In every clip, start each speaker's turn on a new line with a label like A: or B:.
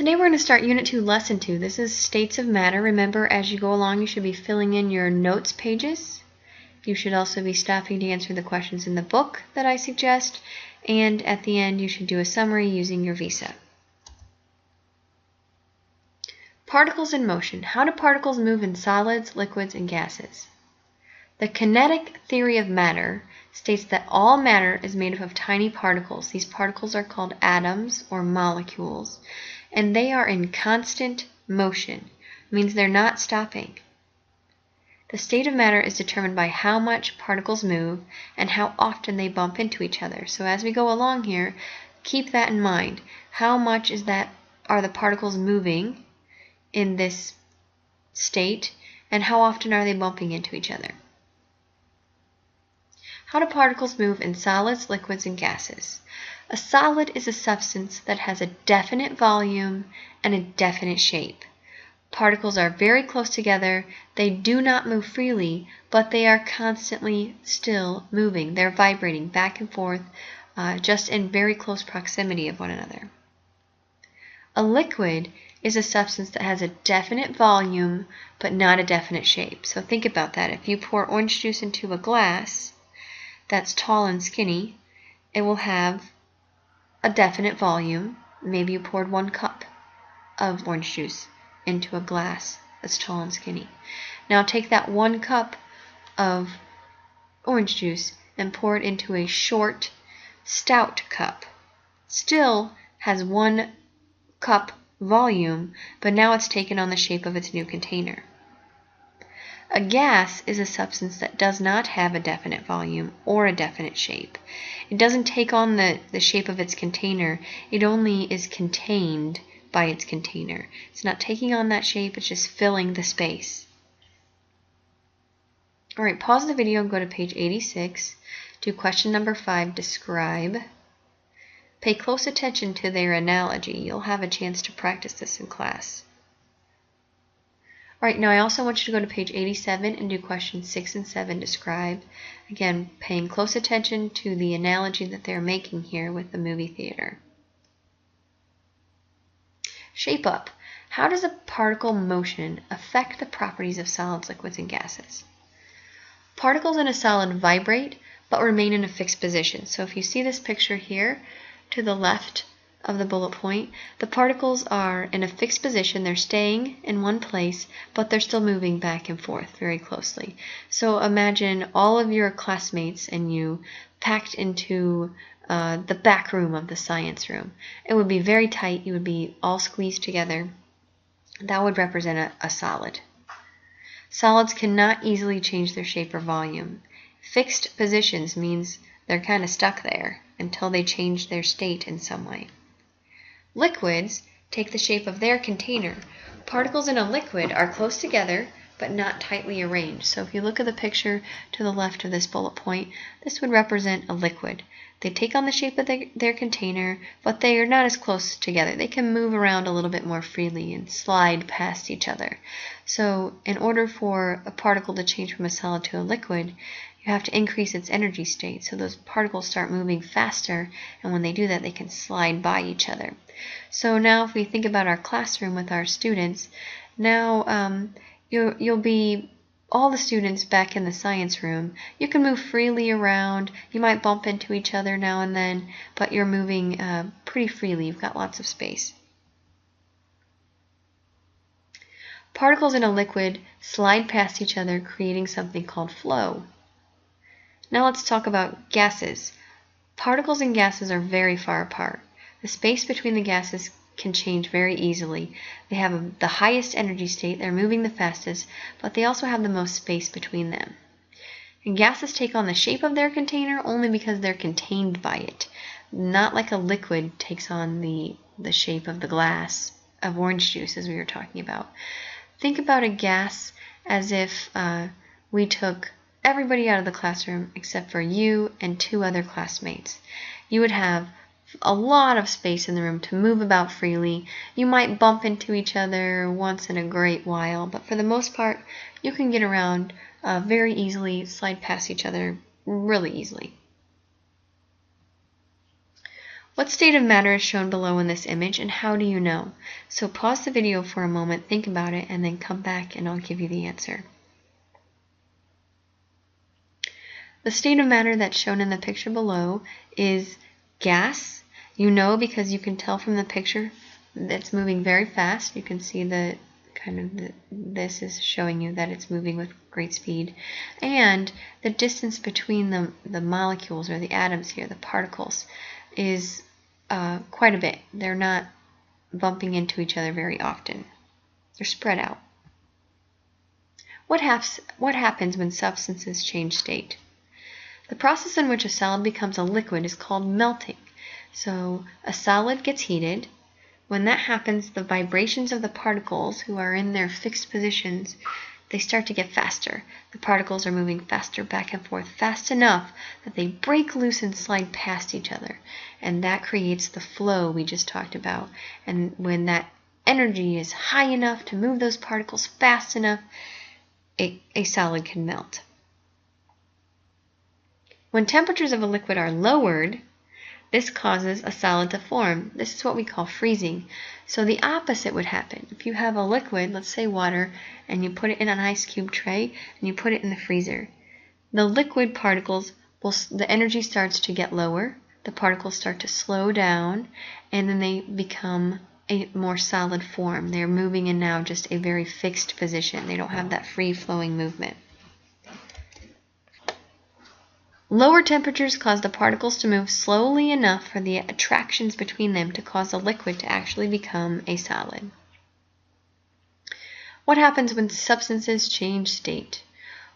A: Today we're going to start Unit 2, Lesson 2. This is States of Matter. Remember, as you go along, you should be filling in your notes pages. You should also be stopping to answer the questions in the book that I suggest. And at the end, you should do a summary using your visa. Particles in motion. How do particles move in solids, liquids, and gases? The kinetic theory of matter states that all matter is made up of tiny particles. These particles are called atoms or molecules, and they are in constant motion. It means they're not stopping. The state of matter is determined by how much particles move and how often they bump into each other. So as we go along here, keep that in mind. How much are the particles moving in this state, and how often are they bumping into each other? How do particles move in solids, liquids, and gases? A solid is a substance that has a definite volume and a definite shape. Particles are very close together. They do not move freely, but they are constantly still moving. They're vibrating back and forth, just in very close proximity of one another. A liquid is a substance that has a definite volume, but not a definite shape. So think about that. If you pour orange juice into a glass that's tall and skinny, it will have a definite volume. Maybe you poured 1 cup of orange juice into a glass that's tall and skinny. Now take that 1 cup of orange juice and pour it into a short, stout cup. Still has 1 cup volume, but now it's taken on the shape of its new container. A gas is a substance that does not have a definite volume or a definite shape. It doesn't take on the shape of its container. It only is contained by its container. It's not taking on that shape, it's just filling the space. Alright, pause the video and go to page 86. Do question number 5, describe. Pay close attention to their analogy. You'll have a chance to practice this in class. Alright, now I also want you to go to page 87 and do questions 6 and 7, describe. Again, paying close attention to the analogy that they're making here with the movie theater. Shape up. How does a particle motion affect the properties of solids, liquids, and gases? Particles in a solid vibrate but remain in a fixed position. So if you see this picture here to the left of the bullet point, the particles are in a fixed position. They're staying in one place, but they're still moving back and forth very closely. So imagine all of your classmates and you packed into the back room of the science room. It would be very tight. You would be all squeezed together. That would represent a solid. Solids cannot easily change their shape or volume. Fixed positions means they're kind of stuck there until they change their state in some way. Liquids take the shape of their container. Particles in a liquid are close together but not tightly arranged. So if you look at the picture to the left of this bullet point, this would represent a liquid. They take on the shape of their container, but they are not as close together. They can move around a little bit more freely and slide past each other. So in order for a particle to change from a solid to a liquid, you have to increase its energy state. So those particles start moving faster, and when they do that, they can slide by each other. So now if we think about our classroom with our students, now you'll be all the students back in the science room. You can move freely around. You might bump into each other now and then, but you're moving pretty freely. You've got lots of space. Particles in a liquid slide past each other, creating something called flow. Now let's talk about gases. Particles and gases are very far apart. The space between the gases can change very easily. They have the highest energy state, they're moving the fastest, but they also have the most space between them. And gases take on the shape of their container only because they're contained by it. Not like a liquid takes on the shape of the glass of orange juice, as we were talking about. Think about a gas as if we took everybody out of the classroom except for you and 2 other classmates. You would have a lot of space in the room to move about freely. You might bump into each other once in a great while, but for the most part, you can get around very easily, slide past each other really easily. What state of matter is shown below in this image, and how do you know? So pause the video for a moment, think about it, and then come back and I'll give you the answer. The state of matter that's shown in the picture below is gas. You know because you can tell from the picture that's moving very fast. You can see the this is showing you that it's moving with great speed. And the distance between the molecules, or the atoms here, the particles, is quite a bit. They're not bumping into each other very often. They're spread out. What happens when substances change state? The process in which a solid becomes a liquid is called melting. So a solid gets heated. When that happens, the vibrations of the particles, who are in their fixed positions, they start to get faster. The particles are moving faster back and forth, fast enough that they break loose and slide past each other. And that creates the flow we just talked about. And when that energy is high enough to move those particles fast enough, a solid can melt. When temperatures of a liquid are lowered, this causes a solid to form. This is what we call freezing. So the opposite would happen. If you have a liquid, let's say water, and you put it in an ice cube tray and you put it in the freezer, the liquid particles, the energy starts to get lower, the particles start to slow down, and then they become a more solid form. They're moving in now just a very fixed position. They don't have that free-flowing movement. Lower temperatures cause the particles to move slowly enough for the attractions between them to cause a liquid to actually become a solid. What happens when substances change state?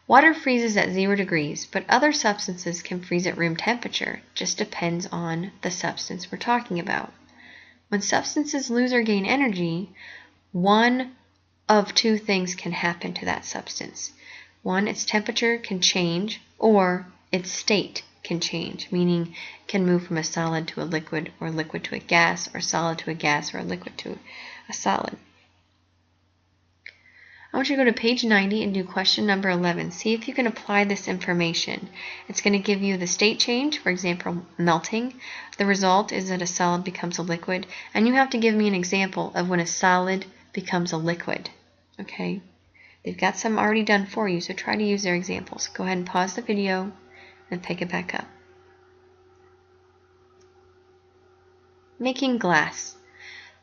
A: Water freezes at 0 degrees, but other substances can freeze at room temperature. Just depends on the substance we're talking about. When substances lose or gain energy, one of two things can happen to that substance. One, its temperature can change, or its state can change, meaning it can move from a solid to a liquid, or liquid to a gas, or solid to a gas, or a liquid to a solid. I want you to go to page 90 and do question number 11. See if you can apply this information. It's going to give you the state change, for example, melting. The result is that a solid becomes a liquid, and you have to give me an example of when a solid becomes a liquid. Okay? They've got some already done for you, so try to use their examples. Go ahead and pause the video and pick it back up. Making glass.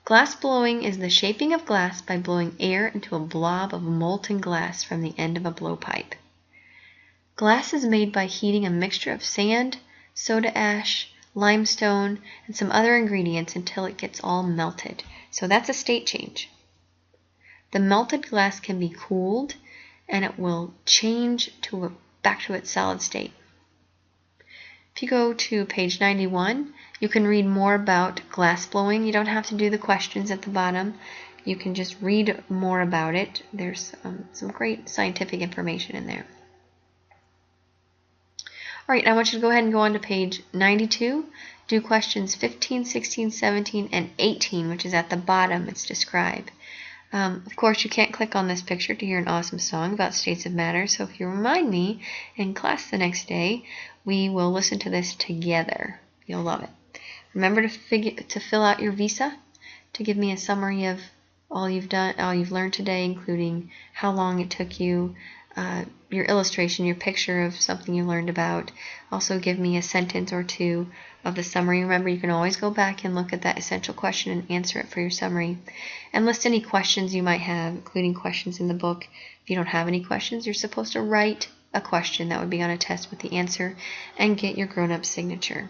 A: Glass blowing is the shaping of glass by blowing air into a blob of molten glass from the end of a blowpipe. Glass is made by heating a mixture of sand, soda ash, limestone, and some other ingredients until it gets all melted. So that's a state change. The melted glass can be cooled and it will change back to its solid state. If you go to page 91, you can read more about glass blowing. You don't have to do the questions at the bottom. You can just read more about it. There's some great scientific information in there. All right, I want you to go ahead and go on to page 92. Do questions 15, 16, 17, and 18, which is at the bottom. It's described. Of course, you can't click on this picture to hear an awesome song about states of matter, so if you remind me in class the next day, we will listen to this together. You'll love it. Remember to fill out your visa, to give me a summary of all you've learned today, including how long it took you, your illustration, your picture of something you learned about. Also give me a sentence or two of the summary. Remember, you can always go back and look at that essential question and answer it for your summary. And list any questions you might have, including questions in the book. If you don't have any questions, you're supposed to write a question that would be on a test with the answer and get your grown-up signature.